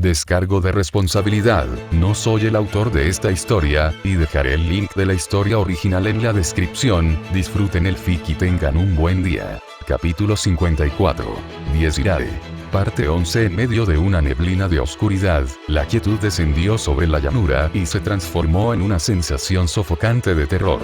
Descargo de responsabilidad, no soy el autor de esta historia, y dejaré el link de la historia original en la descripción. Disfruten el fic y tengan un buen día. Capítulo 54. Irae. Parte 11. En medio de una neblina de oscuridad, la quietud descendió sobre la llanura y se transformó en una sensación sofocante de terror.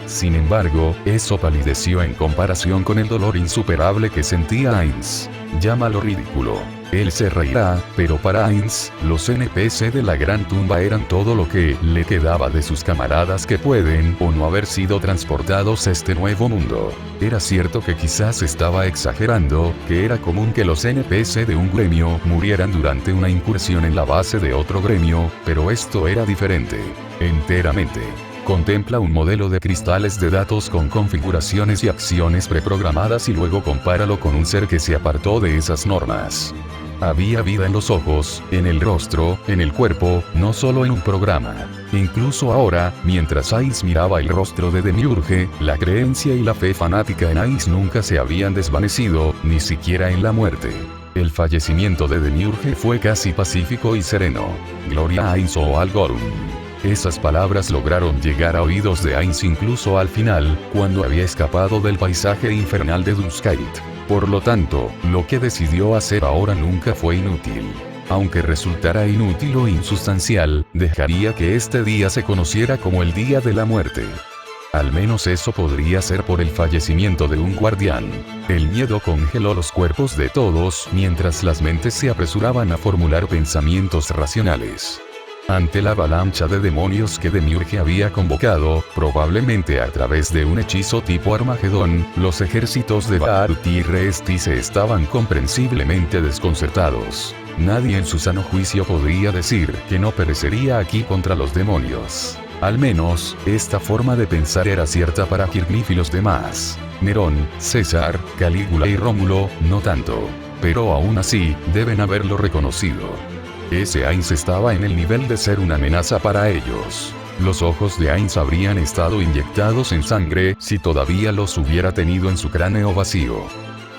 Sin embargo, eso palideció en comparación con el dolor insuperable que sentía Ainz. Llámalo ridículo. Él se reirá, pero para Ainz, los NPC de la gran tumba eran todo lo que le quedaba de sus camaradas que pueden o no haber sido transportados a este nuevo mundo. Era cierto que quizás estaba exagerando, que era común que los NPC de un gremio murieran durante una incursión en la base de otro gremio, pero esto era diferente. Enteramente. Contempla un modelo de cristales de datos con configuraciones y acciones preprogramadas y luego compáralo con un ser que se apartó de esas normas. Había vida en los ojos, en el rostro, en el cuerpo, no solo en un programa. Incluso ahora, mientras Ainz miraba el rostro de Demiurge, la creencia y la fe fanática en Ainz nunca se habían desvanecido, ni siquiera en la muerte. El fallecimiento de Demiurge fue casi pacífico y sereno. Gloria a Ainz o al Gorum. Esas palabras lograron llegar a oídos de Ainz incluso al final, cuando había escapado del paisaje infernal de Duskite. Por lo tanto, lo que decidió hacer ahora nunca fue inútil. Aunque resultara inútil o insustancial, dejaría que este día se conociera como el Día de la Muerte. Al menos eso podría ser por el fallecimiento de un guardián. El miedo congeló los cuerpos de todos, mientras las mentes se apresuraban a formular pensamientos racionales. Ante la avalancha de demonios que Demiurge había convocado, probablemente a través de un hechizo tipo Armagedón, los ejércitos de Ba'aruth y Restise estaban comprensiblemente desconcertados. Nadie en su sano juicio podría decir que no perecería aquí contra los demonios. Al menos, esta forma de pensar era cierta para Kirglyph y los demás. Nerón, César, Calígula y Rómulo, no tanto. Pero aún así, deben haberlo reconocido. Ese Ainz estaba en el nivel de ser una amenaza para ellos. Los ojos de Ainz habrían estado inyectados en sangre si todavía los hubiera tenido en su cráneo vacío.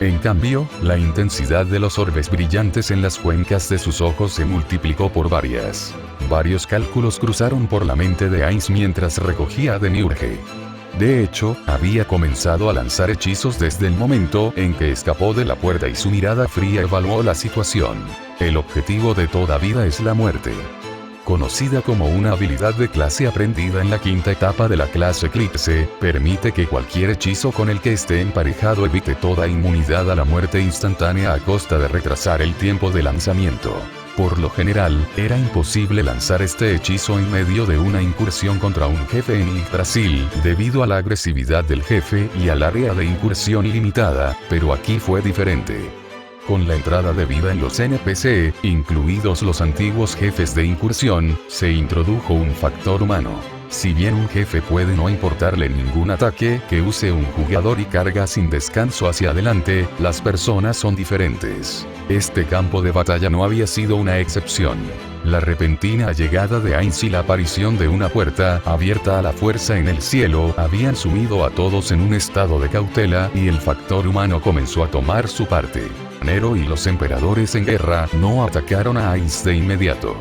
En cambio, la intensidad de los orbes brillantes en las cuencas de sus ojos se multiplicó por varias. Varios cálculos cruzaron por la mente de Ainz mientras recogía a Demiurge. De hecho, había comenzado a lanzar hechizos desde el momento en que escapó de la puerta y su mirada fría evaluó la situación. El objetivo de toda vida es la muerte. Conocida como una habilidad de clase aprendida en la quinta etapa de la clase Eclipse, permite que cualquier hechizo con el que esté emparejado evite toda inmunidad a la muerte instantánea a costa de retrasar el tiempo de lanzamiento. Por lo general, era imposible lanzar este hechizo en medio de una incursión contra un jefe en Yggdrasil, debido a la agresividad del jefe y al área de incursión ilimitada, pero aquí fue diferente. Con la entrada de vida en los NPC, incluidos los antiguos jefes de incursión, se introdujo un factor humano. Si bien un jefe puede no importarle ningún ataque que use un jugador y carga sin descanso hacia adelante, las personas son diferentes. Este campo de batalla no había sido una excepción. La repentina llegada de Ainz y la aparición de una puerta abierta a la fuerza en el cielo habían sumido a todos en un estado de cautela y el factor humano comenzó a tomar su parte. Nero y los emperadores en guerra no atacaron a Ainz de inmediato.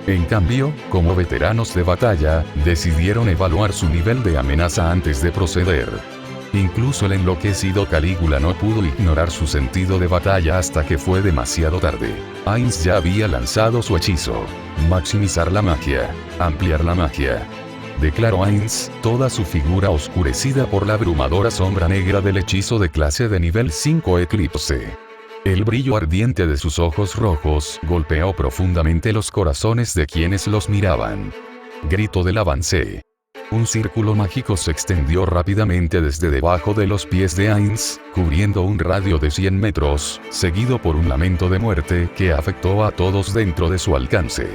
En cambio, como veteranos de batalla, decidieron evaluar su nivel de amenaza antes de proceder. Incluso el enloquecido Calígula no pudo ignorar su sentido de batalla hasta que fue demasiado tarde. Ainz ya había lanzado su hechizo. Maximizar la magia. Ampliar la magia. Declaró Ainz, toda su figura oscurecida por la abrumadora sombra negra del hechizo de clase de nivel 5 Eclipse. El brillo ardiente de sus ojos rojos golpeó profundamente los corazones de quienes los miraban. Grito del avance. Un círculo mágico se extendió rápidamente desde debajo de los pies de Ainz, cubriendo un radio de 100 metros, seguido por un lamento de muerte que afectó a todos dentro de su alcance.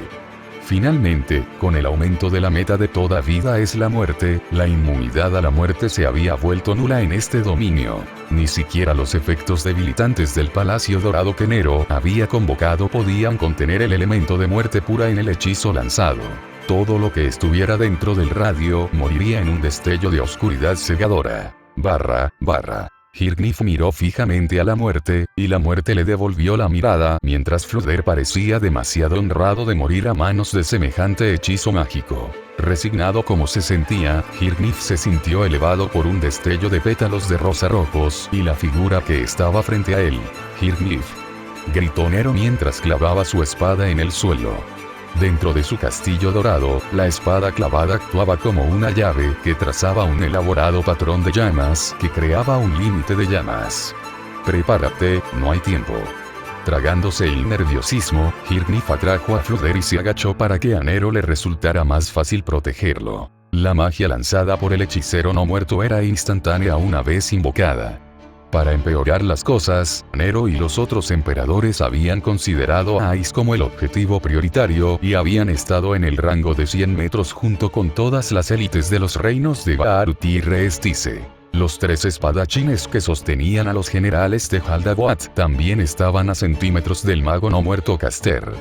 Finalmente, con el aumento de la meta de toda vida es la muerte, la inmunidad a la muerte se había vuelto nula en este dominio. Ni siquiera los efectos debilitantes del Palacio Dorado que Nero había convocado podían contener el elemento de muerte pura en el hechizo lanzado. Todo lo que estuviera dentro del radio moriría en un destello de oscuridad cegadora. Hirknif miró fijamente a la muerte, y la muerte le devolvió la mirada mientras Flooder parecía demasiado honrado de morir a manos de semejante hechizo mágico. Resignado como se sentía, Hirknif se sintió elevado por un destello de pétalos de rosa rojos y la figura que estaba frente a él. Hirknif, gritó Nero mientras clavaba su espada en el suelo. Dentro de su castillo dorado, la espada clavada actuaba como una llave que trazaba un elaborado patrón de llamas que creaba un límite de llamas. Prepárate, no hay tiempo. Tragándose el nerviosismo, Hirknif atrajo a Flooder y se agachó para que a Nero le resultara más fácil protegerlo. La magia lanzada por el hechicero no muerto era instantánea una vez invocada. Para empeorar las cosas, Nero y los otros emperadores habían considerado a Ais como el objetivo prioritario y habían estado en el rango de 100 metros junto con todas las élites de los reinos de Baarut y Reestice. Los 3 espadachines que sostenían a los generales de Haldawat también estaban a centímetros del mago no muerto Caster.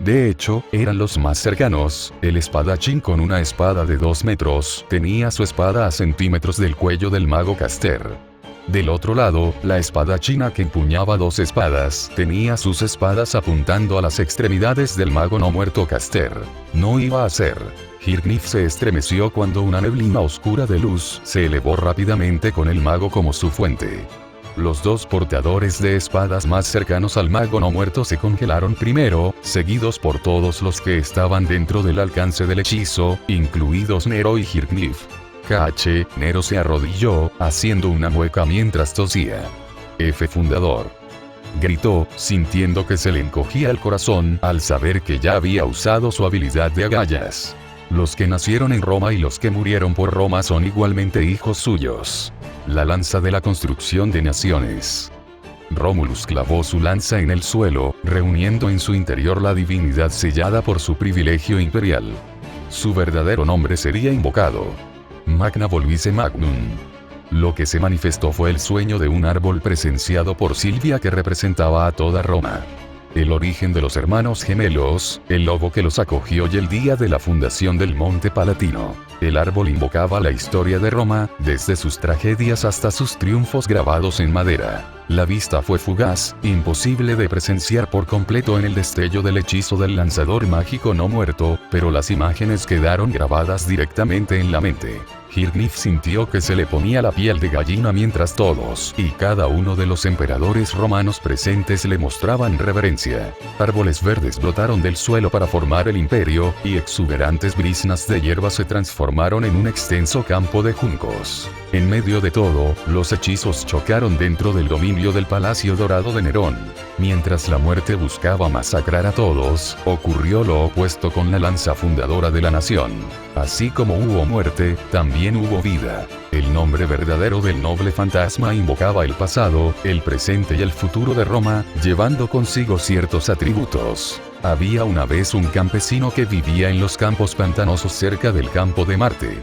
De hecho, eran los más cercanos. El espadachín con una espada de 2 metros tenía su espada a centímetros del cuello del mago Caster. Del otro lado, la espadachina que empuñaba 2 espadas tenía sus espadas apuntando a las extremidades del mago no muerto Caster. No iba a ser. Hirknif se estremeció cuando una neblina oscura de luz se elevó rápidamente con el mago como su fuente. Los 2 portadores de espadas más cercanos al mago no muerto se congelaron primero, seguidos por todos los que estaban dentro del alcance del hechizo, incluidos Nero y Hirknif. Nero se arrodilló, haciendo una mueca mientras tosía. F fundador, gritó, sintiendo que se le encogía el corazón al saber que ya había usado su habilidad de agallas. Los que nacieron en Roma y los que murieron por Roma son igualmente hijos suyos. La lanza de la construcción de naciones. Romulus clavó su lanza en el suelo, reuniendo en su interior la divinidad sellada por su privilegio imperial. Su verdadero nombre sería invocado. Magna Volvice Magnum. Lo que se manifestó fue el sueño de un árbol presenciado por Silvia que representaba a toda Roma. El origen de los hermanos gemelos, el lobo que los acogió y el día de la fundación del Monte Palatino. El árbol invocaba la historia de Roma, desde sus tragedias hasta sus triunfos grabados en madera. La vista fue fugaz, imposible de presenciar por completo en el destello del hechizo del lanzador mágico no muerto, pero las imágenes quedaron grabadas directamente en la mente. Hirknif sintió que se le ponía la piel de gallina mientras todos y cada uno de los emperadores romanos presentes le mostraban reverencia. Árboles verdes brotaron del suelo para formar el imperio, y exuberantes briznas de hierba se transformaron en un extenso campo de juncos. En medio de todo, los hechizos chocaron dentro del dominio del Palacio Dorado de Nerón. Mientras la muerte buscaba masacrar a todos, ocurrió lo opuesto con la lanza fundadora de la nación. Así como hubo muerte, también hubo vida. El nombre verdadero del noble fantasma invocaba el pasado, el presente y el futuro de Roma, llevando consigo ciertos atributos. Había una vez un campesino que vivía en los campos pantanosos cerca del campo de Marte.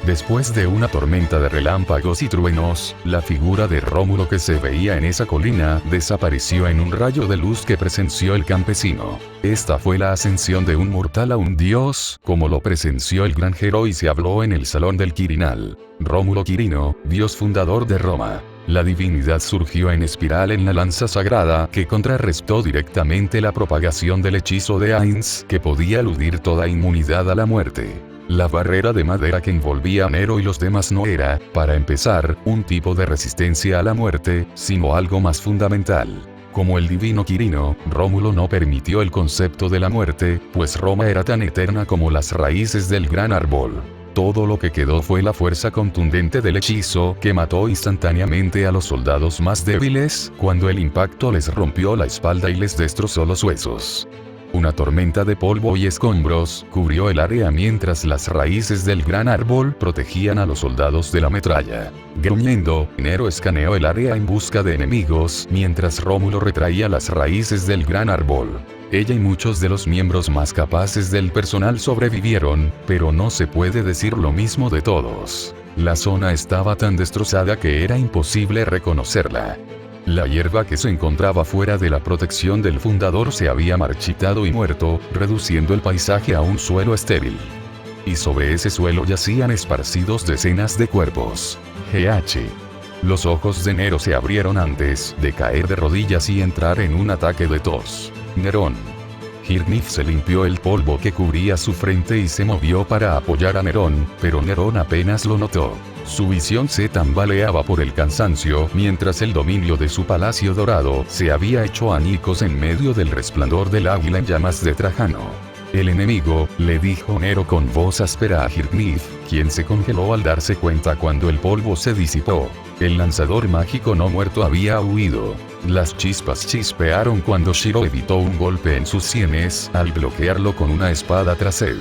Después de una tormenta de relámpagos y truenos, la figura de Rómulo que se veía en esa colina desapareció en un rayo de luz que presenció el campesino. Esta fue la ascensión de un mortal a un dios, como lo presenció el granjero y se habló en el salón del Quirinal. Rómulo Quirino, dios fundador de Roma. La divinidad surgió en espiral en la lanza sagrada que contrarrestó directamente la propagación del hechizo de Ainz que podía eludir toda inmunidad a la muerte. La barrera de madera que envolvía a Nero y los demás no era, para empezar, un tipo de resistencia a la muerte, sino algo más fundamental. Como el divino Quirino, Rómulo no permitió el concepto de la muerte, pues Roma era tan eterna como las raíces del gran árbol. Todo lo que quedó fue la fuerza contundente del hechizo que mató instantáneamente a los soldados más débiles, cuando el impacto les rompió la espalda y les destrozó los huesos. Una tormenta de polvo y escombros cubrió el área mientras las raíces del gran árbol protegían a los soldados de la metralla. Gruñendo, Nero escaneó el área en busca de enemigos mientras Rómulo retraía las raíces del gran árbol. Ella y muchos de los miembros más capaces del personal sobrevivieron, pero no se puede decir lo mismo de todos. La zona estaba tan destrozada que era imposible reconocerla. La hierba que se encontraba fuera de la protección del fundador se había marchitado y muerto, reduciendo el paisaje a un suelo estéril. Y sobre ese suelo yacían esparcidos decenas de cuerpos. Los ojos de Nero se abrieron antes de caer de rodillas y entrar en un ataque de tos. Nerón. Hirnif se limpió el polvo que cubría su frente y se movió para apoyar a Nerón, pero Nerón apenas lo notó. Su visión se tambaleaba por el cansancio, mientras el dominio de su palacio dorado se había hecho añicos en medio del resplandor del águila en llamas de Trajano. El enemigo, le dijo Nero con voz áspera a Hirnif, quien se congeló al darse cuenta cuando el polvo se disipó. El lanzador mágico no muerto había huido. Las chispas chispearon cuando Shiro evitó un golpe en sus sienes al bloquearlo con una espada tras él.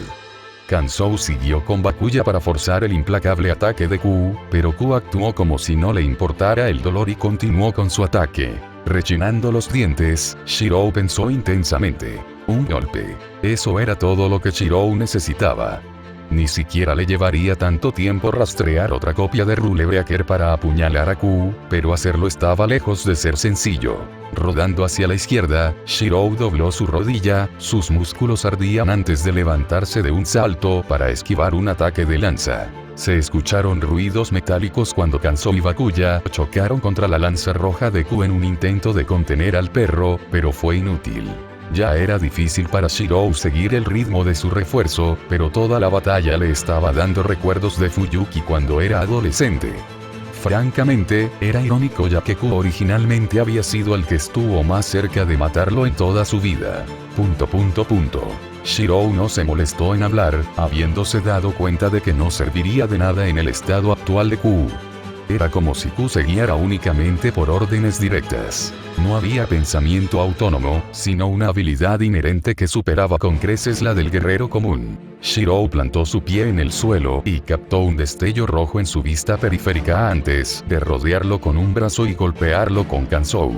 Kansou siguió con Bakuya para forzar el implacable ataque de Q, pero Q actuó como si no le importara el dolor y continuó con su ataque. Rechinando los dientes, Shiro pensó intensamente. Un golpe. Eso era todo lo que Shiro necesitaba. Ni siquiera le llevaría tanto tiempo rastrear otra copia de Rule Breaker para apuñalar a Q, pero hacerlo estaba lejos de ser sencillo. Rodando hacia la izquierda, Shiro dobló su rodilla, sus músculos ardían antes de levantarse de un salto para esquivar un ataque de lanza. Se escucharon ruidos metálicos cuando Kansou y Bakuya chocaron contra la lanza roja de Q en un intento de contener al perro, pero fue inútil. Ya era difícil para Shiro seguir el ritmo de su refuerzo, pero toda la batalla le estaba dando recuerdos de Fuyuki cuando era adolescente. Francamente, era irónico ya que Q originalmente había sido el que estuvo más cerca de matarlo en toda su vida. Shiro no se molestó en hablar, habiéndose dado cuenta de que no serviría de nada en el estado actual de Q. Era como si Q se guiara únicamente por órdenes directas. No había pensamiento autónomo, sino una habilidad inherente que superaba con creces la del guerrero común. Shiro plantó su pie en el suelo y captó un destello rojo en su vista periférica antes de rodearlo con un brazo y golpearlo con Kansou.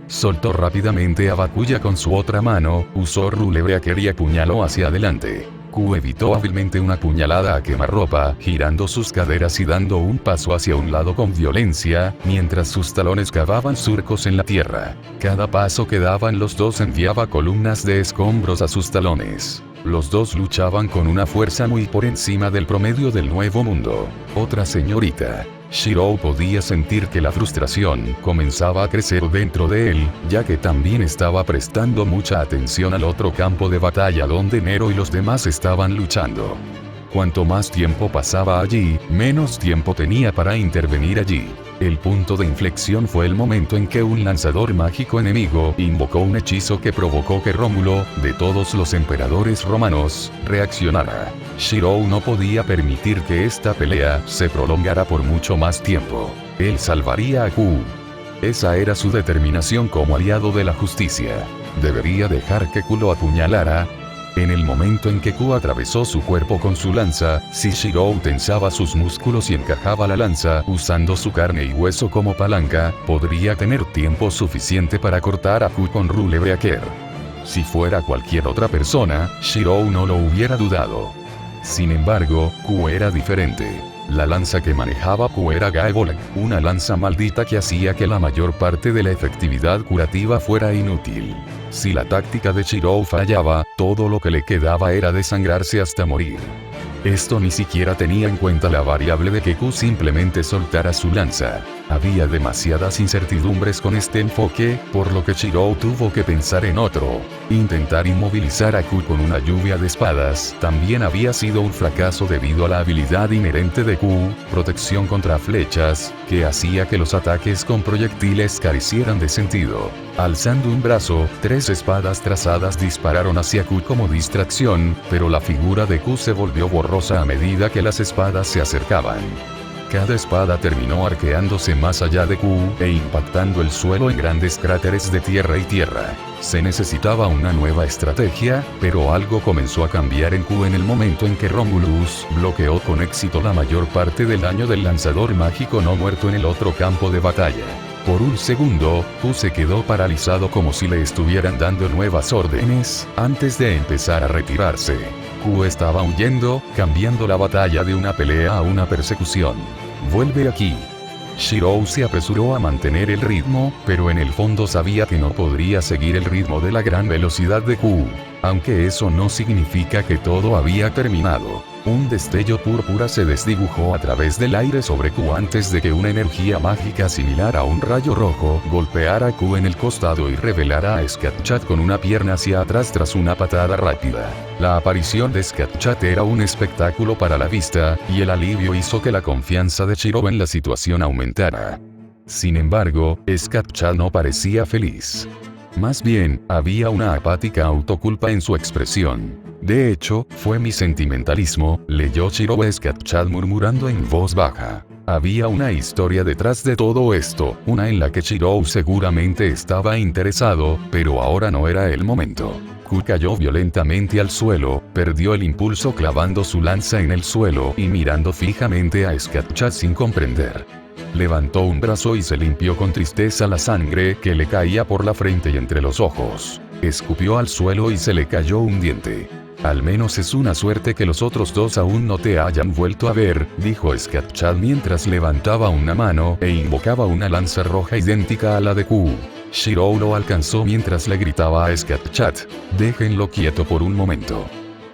Soltó rápidamente a Bakuya con su otra mano, usó Rule Breaker y apuñaló hacia adelante. Q evitó hábilmente una puñalada a quemarropa, girando sus caderas y dando un paso hacia un lado con violencia, mientras sus talones cavaban surcos en la tierra. Cada paso que daban los dos enviaba columnas de escombros a sus talones. Los dos luchaban con una fuerza muy por encima del promedio del Nuevo Mundo. Otra señorita. Shiro podía sentir que la frustración comenzaba a crecer dentro de él, ya que también estaba prestando mucha atención al otro campo de batalla donde Nero y los demás estaban luchando. Cuanto más tiempo pasaba allí, menos tiempo tenía para intervenir allí. El punto de inflexión fue el momento en que un lanzador mágico enemigo invocó un hechizo que provocó que Rómulo, de todos los emperadores romanos, reaccionara. Shiro no podía permitir que esta pelea se prolongara por mucho más tiempo. Él salvaría a Q. Esa era su determinación como aliado de la justicia. Debería dejar que Q lo apuñalara. En el momento en que Q atravesó su cuerpo con su lanza, si Shiro tensaba sus músculos y encajaba la lanza usando su carne y hueso como palanca, podría tener tiempo suficiente para cortar a Q con Rule Breaker. Si fuera cualquier otra persona, Shiro no lo hubiera dudado. Sin embargo, Q era diferente. La lanza que manejaba Q era Gaebolg, una lanza maldita que hacía que la mayor parte de la efectividad curativa fuera inútil. Si la táctica de Shiro fallaba, todo lo que le quedaba era desangrarse hasta morir. Esto ni siquiera tenía en cuenta la variable de que Q simplemente soltara su lanza. Había demasiadas incertidumbres con este enfoque, por lo que Shiro tuvo que pensar en otro. Intentar inmovilizar a Q con una lluvia de espadas también había sido un fracaso debido a la habilidad inherente de Q, protección contra flechas, que hacía que los ataques con proyectiles carecieran de sentido. Alzando un brazo, 3 espadas trazadas dispararon hacia Q como distracción, pero la figura de Q se volvió borrosa a medida que las espadas se acercaban. Cada espada terminó arqueándose más allá de Q e impactando el suelo en grandes cráteres de tierra y tierra. Se necesitaba una nueva estrategia, pero algo comenzó a cambiar en Q en el momento en que Romulus bloqueó con éxito la mayor parte del daño del lanzador mágico no muerto en el otro campo de batalla. Por un segundo, Q se quedó paralizado como si le estuvieran dando nuevas órdenes, antes de empezar a retirarse. Q estaba huyendo, cambiando la batalla de una pelea a una persecución. «Vuelve aquí». Shiro se apresuró a mantener el ritmo, pero en el fondo sabía que no podría seguir el ritmo de la gran velocidad de Q. Aunque eso no significa que todo había terminado. Un destello púrpura se desdibujó a través del aire sobre Q antes de que una energía mágica similar a un rayo rojo golpeara a Q en el costado y revelara a Skatchat con una pierna hacia atrás tras una patada rápida. La aparición de Skatchat era un espectáculo para la vista, y el alivio hizo que la confianza de Shirou en la situación aumentara. Sin embargo, Skatchat no parecía feliz. Más bien, había una apática autoculpa en su expresión. De hecho, fue mi sentimentalismo, leyó Shirou a Skatchat murmurando en voz baja. Había una historia detrás de todo esto, una en la que Shirou seguramente estaba interesado, pero ahora no era el momento. Q cayó violentamente al suelo, perdió el impulso clavando su lanza en el suelo y mirando fijamente a Skatchat sin comprender. Levantó un brazo y se limpió con tristeza la sangre que le caía por la frente y entre los ojos. Escupió al suelo y se le cayó un diente. Al menos es una suerte que los otros dos aún no te hayan vuelto a ver, dijo Skatchat mientras levantaba una mano e invocaba una lanza roja idéntica a la de Q. Shirou lo alcanzó mientras le gritaba a Skatchat: déjenlo quieto por un momento.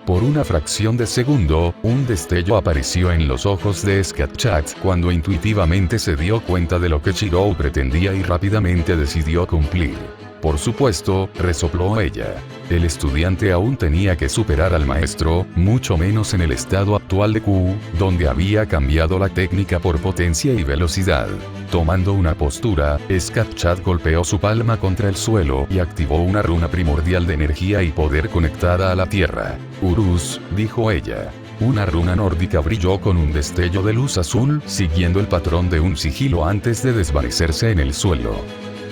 Por una fracción de segundo, un destello apareció en los ojos de Skatchat cuando intuitivamente se dio cuenta de lo que Shirou pretendía y rápidamente decidió cumplir. Por supuesto, resopló ella. El estudiante aún tenía que superar al maestro, mucho menos en el estado actual de Q, donde había cambiado la técnica por potencia y velocidad. Tomando una postura, Skatchat golpeó su palma contra el suelo y activó una runa primordial de energía y poder conectada a la tierra. Urus, dijo ella. Una runa nórdica brilló con un destello de luz azul, siguiendo el patrón de un sigilo antes de desvanecerse en el suelo.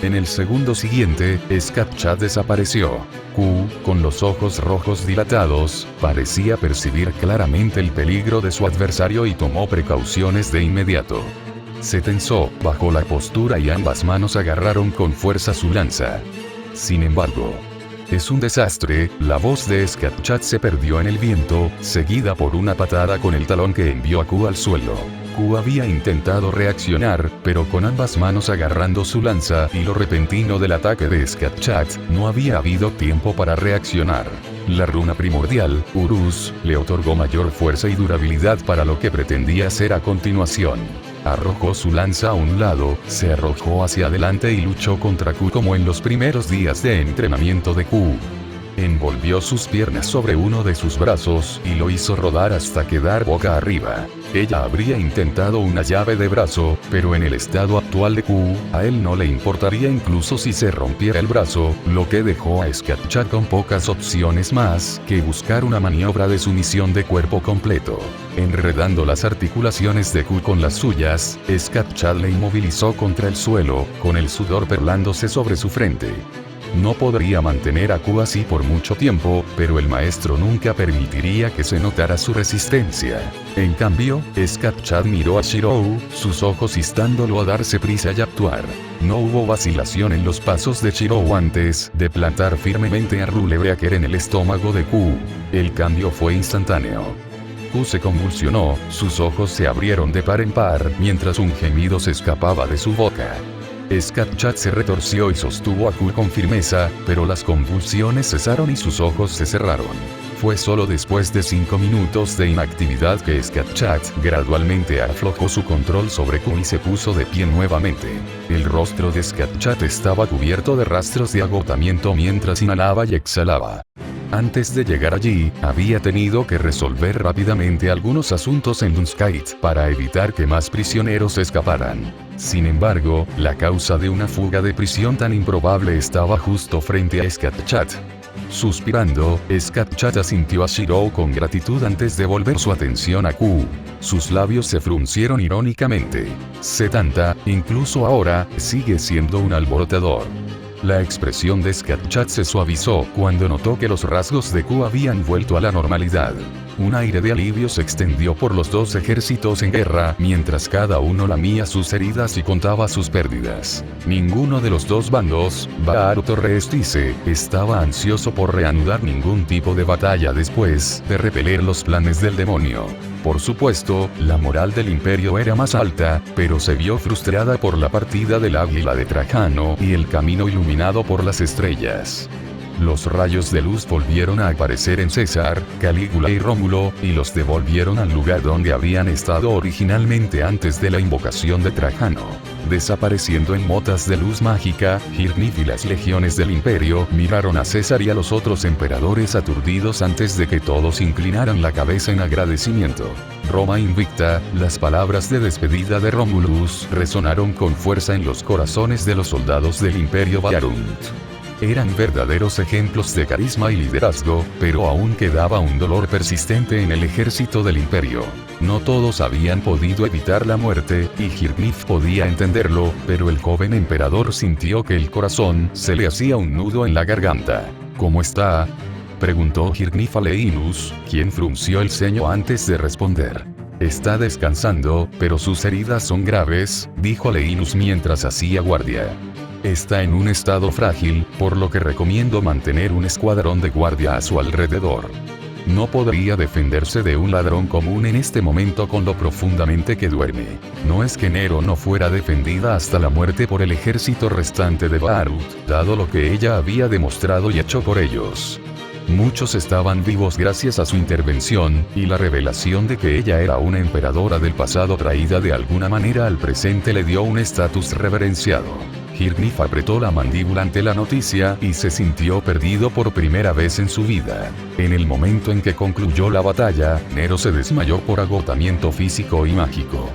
En el segundo siguiente, Skatchat desapareció. Q, con los ojos rojos dilatados, parecía percibir claramente el peligro de su adversario y tomó precauciones de inmediato. Se tensó, bajó la postura y ambas manos agarraron con fuerza su lanza. Sin embargo, es un desastre, la voz de Skatchat se perdió en el viento, seguida por una patada con el talón que envió a Q al suelo. Q había intentado reaccionar, pero con ambas manos agarrando su lanza y lo repentino del ataque de Skatchat, no había habido tiempo para reaccionar. La runa primordial, Urus, le otorgó mayor fuerza y durabilidad para lo que pretendía hacer a continuación. Arrojó su lanza a un lado, se arrojó hacia adelante y luchó contra Q como en los primeros días de entrenamiento de Q. Envolvió sus piernas sobre uno de sus brazos y lo hizo rodar hasta quedar boca arriba. Ella habría intentado una llave de brazo, pero en el estado actual de Q, a él no le importaría incluso si se rompiera el brazo, lo que dejó a Skatchat con pocas opciones más que buscar una maniobra de sumisión de cuerpo completo. Enredando las articulaciones de Q con las suyas, Skatchat le inmovilizó contra el suelo, con el sudor perlándose sobre su frente. No podría mantener a Q así por mucho tiempo, pero el maestro nunca permitiría que se notara su resistencia. En cambio, Skatchat miró a Shirou, sus ojos instándolo a darse prisa y actuar. No hubo vacilación en los pasos de Shirou antes de plantar firmemente a Rulebreaker en el estómago de Q. El cambio fue instantáneo. Q se convulsionó, sus ojos se abrieron de par en par, mientras un gemido se escapaba de su boca. Skatchat se retorció y sostuvo a Q con firmeza, pero las convulsiones cesaron y sus ojos se cerraron. Fue solo después de 5 minutos de inactividad que Skatchat gradualmente aflojó su control sobre Q y se puso de pie nuevamente. El rostro de Skatchat estaba cubierto de rastros de agotamiento mientras inhalaba y exhalaba. Antes de llegar allí, había tenido que resolver rápidamente algunos asuntos en Dunskite para evitar que más prisioneros escaparan. Sin embargo, la causa de una fuga de prisión tan improbable estaba justo frente a Skatchat. Suspirando, Skatchat asintió a Shirou con gratitud antes de volver su atención a Q. Sus labios se fruncieron irónicamente. Setanta, incluso ahora, sigue siendo un alborotador. La expresión de Skatchat se suavizó cuando notó que los rasgos de Q habían vuelto a la normalidad. Un aire de alivio se extendió por los dos ejércitos en guerra, mientras cada uno lamía sus heridas y contaba sus pérdidas. Ninguno de los dos bandos, Baar o Torreestice, estaba ansioso por reanudar ningún tipo de batalla después de repeler los planes del demonio. Por supuesto, la moral del imperio era más alta, pero se vio frustrada por la partida del águila de Trajano y el camino iluminado por las estrellas. Los rayos de luz volvieron a aparecer en César, Calígula y Rómulo, y los devolvieron al lugar donde habían estado originalmente antes de la invocación de Trajano. Desapareciendo en motas de luz mágica, Hirnif y las legiones del imperio miraron a César y a los otros emperadores aturdidos antes de que todos inclinaran la cabeza en agradecimiento. Roma invicta, las palabras de despedida de Romulus resonaron con fuerza en los corazones de los soldados del imperio Varunt. Eran verdaderos ejemplos de carisma y liderazgo, pero aún quedaba un dolor persistente en el ejército del imperio. No todos habían podido evitar la muerte, y Hirnif podía entenderlo, pero el joven emperador sintió que el corazón se le hacía un nudo en la garganta. ¿Cómo está?, preguntó Hirnif a Leinos, quien frunció el ceño antes de responder. Está descansando, pero sus heridas son graves, dijo Leinos mientras hacía guardia. Está en un estado frágil, por lo que recomiendo mantener un escuadrón de guardia a su alrededor. No podría defenderse de un ladrón común en este momento con lo profundamente que duerme. No es que Nero no fuera defendida hasta la muerte por el ejército restante de Barut, dado lo que ella había demostrado y hecho por ellos. Muchos estaban vivos gracias a su intervención, y la revelación de que ella era una emperadora del pasado traída de alguna manera al presente le dio un estatus reverenciado. Hirnif apretó la mandíbula ante la noticia y se sintió perdido por primera vez en su vida. En el momento en que concluyó la batalla, Nero se desmayó por agotamiento físico y mágico.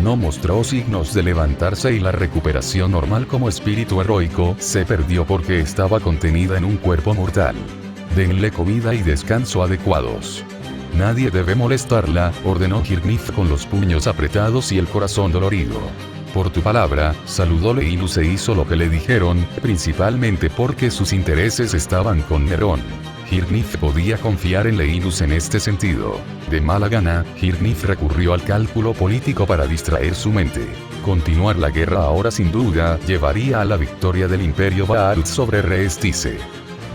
No mostró signos de levantarse y la recuperación normal como espíritu heroico se perdió porque estaba contenida en un cuerpo mortal. Denle comida y descanso adecuados. Nadie debe molestarla, ordenó Hirnif con los puños apretados y el corazón dolorido. Por tu palabra, saludó Leinos e hizo lo que le dijeron, principalmente porque sus intereses estaban con Nerón. Hirnif podía confiar en Leinos en este sentido. De mala gana, Hirnif recurrió al cálculo político para distraer su mente. Continuar la guerra ahora sin duda llevaría a la victoria del imperio Vaarut sobre Reestice.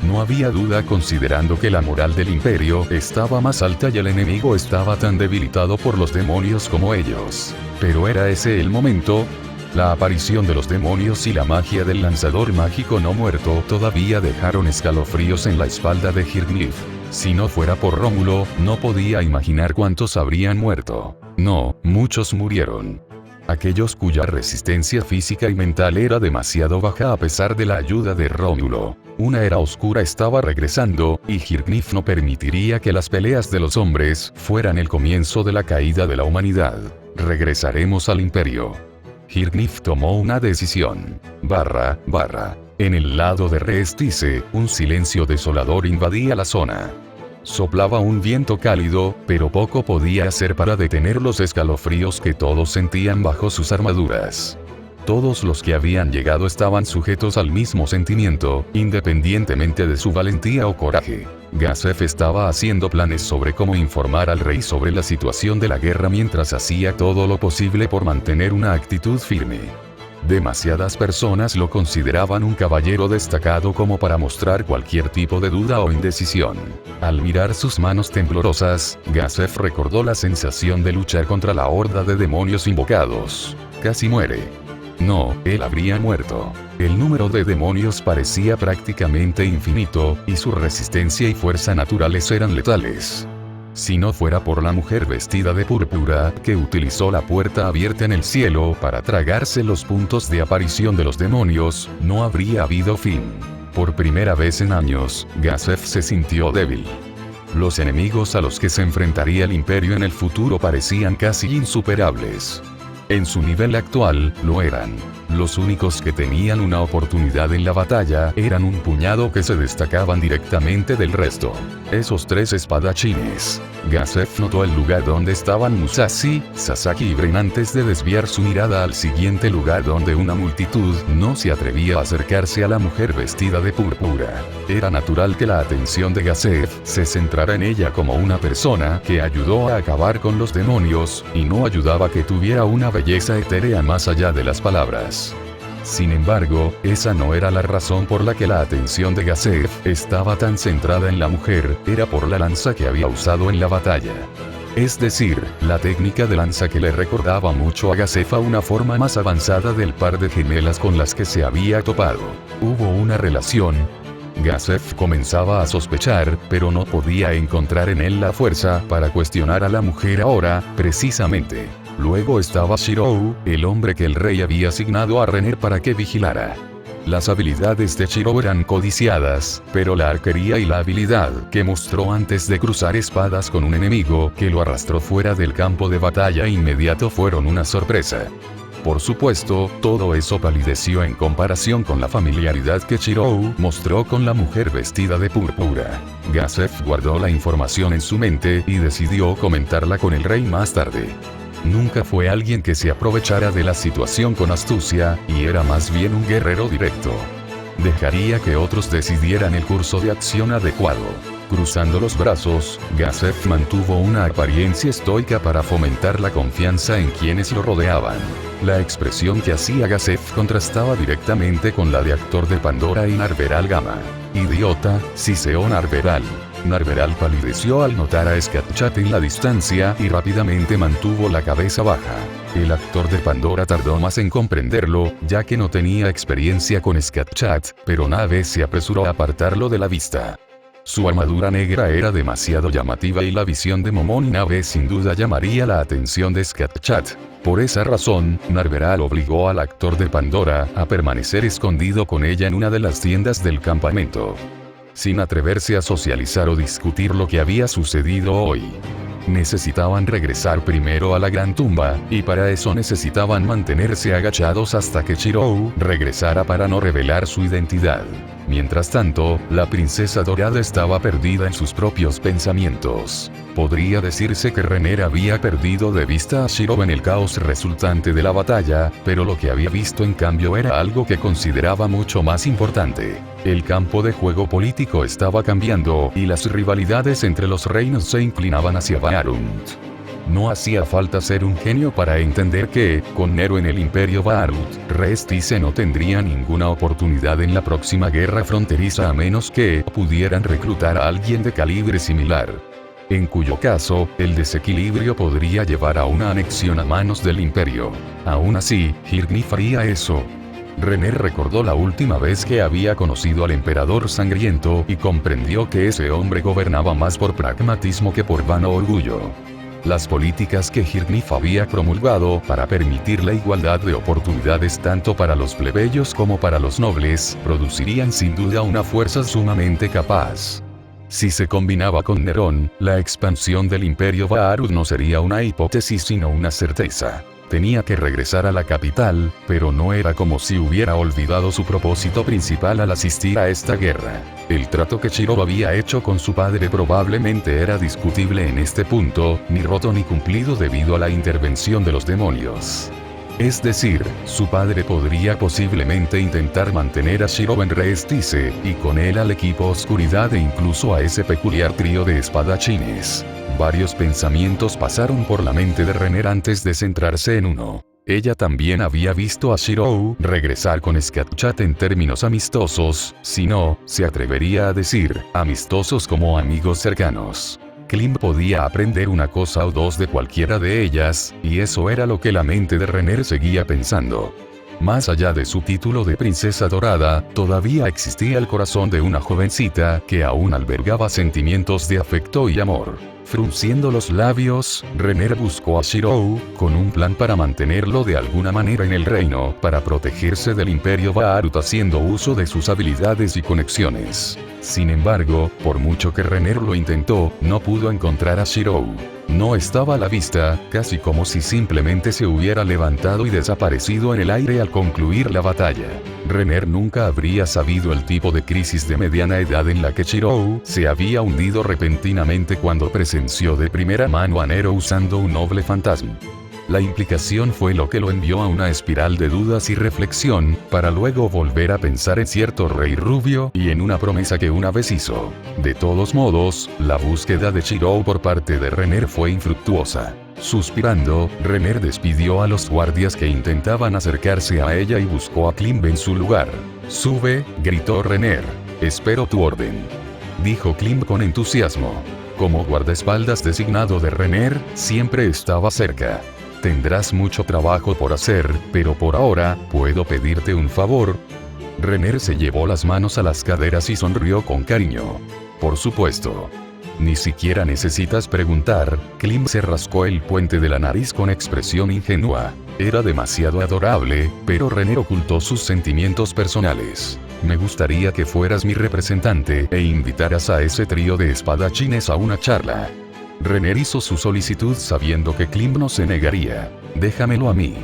No había duda considerando que la moral del imperio estaba más alta y el enemigo estaba tan debilitado por los demonios como ellos. Pero ¿era ese el momento? La aparición de los demonios y la magia del lanzador mágico no muerto todavía dejaron escalofríos en la espalda de Hirnif. Si no fuera por Rómulo, no podía imaginar cuántos habrían muerto. No, muchos murieron. Aquellos cuya resistencia física y mental era demasiado baja a pesar de la ayuda de Rómulo. Una era oscura estaba regresando, y Hirnif no permitiría que las peleas de los hombres fueran el comienzo de la caída de la humanidad. Regresaremos al imperio. Hirnif tomó una decisión. En el lado de Reestice, un silencio desolador invadía la zona. Soplaba un viento cálido, pero poco podía hacer para detener los escalofríos que todos sentían bajo sus armaduras. Todos los que habían llegado estaban sujetos al mismo sentimiento, independientemente de su valentía o coraje. Gazef estaba haciendo planes sobre cómo informar al rey sobre la situación de la guerra mientras hacía todo lo posible por mantener una actitud firme. Demasiadas personas lo consideraban un caballero destacado como para mostrar cualquier tipo de duda o indecisión. Al mirar sus manos temblorosas, Gazef recordó la sensación de luchar contra la horda de demonios invocados. Casi muere. No, él habría muerto. El número de demonios parecía prácticamente infinito, y su resistencia y fuerza naturales eran letales. Si no fuera por la mujer vestida de púrpura, que utilizó la puerta abierta en el cielo para tragarse los puntos de aparición de los demonios, no habría habido fin. Por primera vez en años, Gazef se sintió débil. Los enemigos a los que se enfrentaría el imperio en el futuro parecían casi insuperables. En su nivel actual, lo eran. Los únicos que tenían una oportunidad en la batalla eran un puñado que se destacaban directamente del resto. Esos tres espadachines. Gazef notó el lugar donde estaban Musashi, Sasaki y Bren antes de desviar su mirada al siguiente lugar donde una multitud no se atrevía a acercarse a la mujer vestida de púrpura. Era natural que la atención de Gazef se centrara en ella como una persona que ayudó a acabar con los demonios, y no ayudaba que tuviera una belleza etérea más allá de las palabras. Sin embargo, esa no era la razón por la que la atención de Gazef estaba tan centrada en la mujer, era por la lanza que había usado en la batalla. Es decir, la técnica de lanza que le recordaba mucho a Gazef a una forma más avanzada del par de gemelas con las que se había topado. Hubo una relación. Gazef comenzaba a sospechar, pero no podía encontrar en él la fuerza para cuestionar a la mujer ahora, precisamente. Luego estaba Shirou, el hombre que el rey había asignado a Renner para que vigilara. Las habilidades de Shirou eran codiciadas, pero la arquería y la habilidad que mostró antes de cruzar espadas con un enemigo que lo arrastró fuera del campo de batalla inmediato fueron una sorpresa. Por supuesto, todo eso palideció en comparación con la familiaridad que Shirou mostró con la mujer vestida de púrpura. Gazef guardó la información en su mente y decidió comentarla con el rey más tarde. Nunca fue alguien que se aprovechara de la situación con astucia, y era más bien un guerrero directo. Dejaría que otros decidieran el curso de acción adecuado. Cruzando los brazos, Gazef mantuvo una apariencia estoica para fomentar la confianza en quienes lo rodeaban. La expresión que hacía Gazef contrastaba directamente con la de actor de Pandora y Narveral Gama. Idiota, siseó Narveral. Narveral palideció al notar a Skatchat en la distancia y rápidamente mantuvo la cabeza baja. El actor de Pandora tardó más en comprenderlo, ya que no tenía experiencia con Skatchat, pero Nave se apresuró a apartarlo de la vista. Su armadura negra era demasiado llamativa y la visión de Momon y Nave sin duda llamaría la atención de Skatchat. Por esa razón, Narveral obligó al actor de Pandora a permanecer escondido con ella en una de las tiendas del campamento, sin atreverse a socializar o discutir lo que había sucedido hoy. Necesitaban regresar primero a la gran tumba, y para eso necesitaban mantenerse agachados hasta que Shirou regresara para no revelar su identidad. Mientras tanto, la princesa dorada estaba perdida en sus propios pensamientos. Podría decirse que Renner había perdido de vista a Shirou en el caos resultante de la batalla, pero lo que había visto en cambio era algo que consideraba mucho más importante. El campo de juego político estaba cambiando, y las rivalidades entre los reinos se inclinaban hacia Vaarunt. No hacía falta ser un genio para entender que, con Nero en el Imperio Vaarunt, Restice no tendría ninguna oportunidad en la próxima guerra fronteriza a menos que pudieran reclutar a alguien de calibre similar. En cuyo caso, el desequilibrio podría llevar a una anexión a manos del Imperio. Aún así, Hirgnif haría eso. Renner recordó la última vez que había conocido al Emperador Sangriento y comprendió que ese hombre gobernaba más por pragmatismo que por vano orgullo. Las políticas que Hirgnif había promulgado para permitir la igualdad de oportunidades tanto para los plebeyos como para los nobles, producirían sin duda una fuerza sumamente capaz. Si se combinaba con Nerón, la expansión del Imperio Vaarunt no sería una hipótesis sino una certeza. Tenía que regresar a la capital, pero no era como si hubiera olvidado su propósito principal al asistir a esta guerra. El trato que Shirou había hecho con su padre probablemente era discutible en este punto, ni roto ni cumplido debido a la intervención de los demonios. Es decir, su padre podría posiblemente intentar mantener a Shirou en Restice, y con él al equipo Oscuridad e incluso a ese peculiar trío de espadachines. Varios pensamientos pasaron por la mente de Renner antes de centrarse en uno. Ella también había visto a Shirou regresar con Skatchat en términos amistosos, si no, se atrevería a decir, amistosos como amigos cercanos. Klim podía aprender una cosa o dos de cualquiera de ellas, y eso era lo que la mente de Renner seguía pensando. Más allá de su título de princesa dorada, todavía existía el corazón de una jovencita que aún albergaba sentimientos de afecto y amor. Frunciendo los labios, Renner buscó a Shirou, con un plan para mantenerlo de alguna manera en el reino, para protegerse del Imperio Vaarunt haciendo uso de sus habilidades y conexiones. Sin embargo, por mucho que Renner lo intentó, no pudo encontrar a Shirou. No estaba a la vista, casi como si simplemente se hubiera levantado y desaparecido en el aire al concluir la batalla. Renner nunca habría sabido el tipo de crisis de mediana edad en la que Shirou se había hundido repentinamente cuando presenció de primera mano a Nero usando un noble fantasma. La implicación fue lo que lo envió a una espiral de dudas y reflexión, para luego volver a pensar en cierto rey rubio y en una promesa que una vez hizo. De todos modos, la búsqueda de Shirou por parte de Renner fue infructuosa. Suspirando, Renner despidió a los guardias que intentaban acercarse a ella y buscó a Klim en su lugar. «Sube», gritó Renner. «Espero tu orden», dijo Klim con entusiasmo. Como guardaespaldas designado de Renner, siempre estaba cerca. «Tendrás mucho trabajo por hacer, pero por ahora, ¿puedo pedirte un favor?». Renner se llevó las manos a las caderas y sonrió con cariño. Por supuesto. Ni siquiera necesitas preguntar, Klim se rascó el puente de la nariz con expresión ingenua. Era demasiado adorable, pero Renner ocultó sus sentimientos personales. Me gustaría que fueras mi representante e invitaras a ese trío de espadachines a una charla. Renner hizo su solicitud sabiendo que Klim no se negaría. Déjamelo a mí.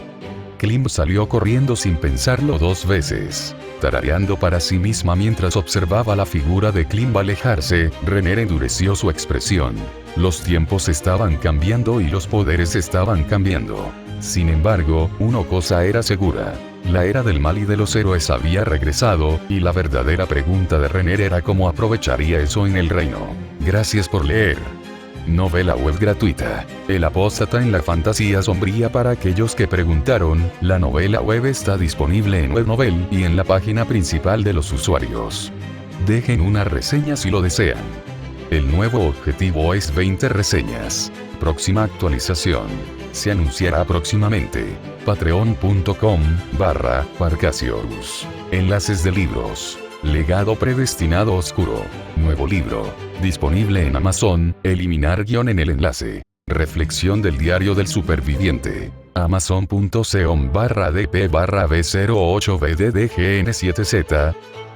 Klim salió corriendo sin pensarlo dos veces. Tarareando para sí misma mientras observaba la figura de Klim alejarse, Renner endureció su expresión. Los tiempos estaban cambiando y los poderes estaban cambiando. Sin embargo, una cosa era segura. La era del mal y de los héroes había regresado, y la verdadera pregunta de Renner era cómo aprovecharía eso en el reino. Gracias por leer. Novela web gratuita. El apóstata en la fantasía sombría para aquellos que preguntaron. La novela web está disponible en Webnovel y en la página principal de los usuarios. Dejen una reseña si lo desean. El nuevo objetivo es 20 reseñas. Próxima actualización. Se anunciará próximamente. Patreon.com/Parcasiorus. Enlaces de libros. Legado predestinado oscuro. Nuevo libro. Disponible en Amazon. Eliminar guión en el enlace. Reflexión del diario del superviviente. Amazon.com/dp/b08bddgn7z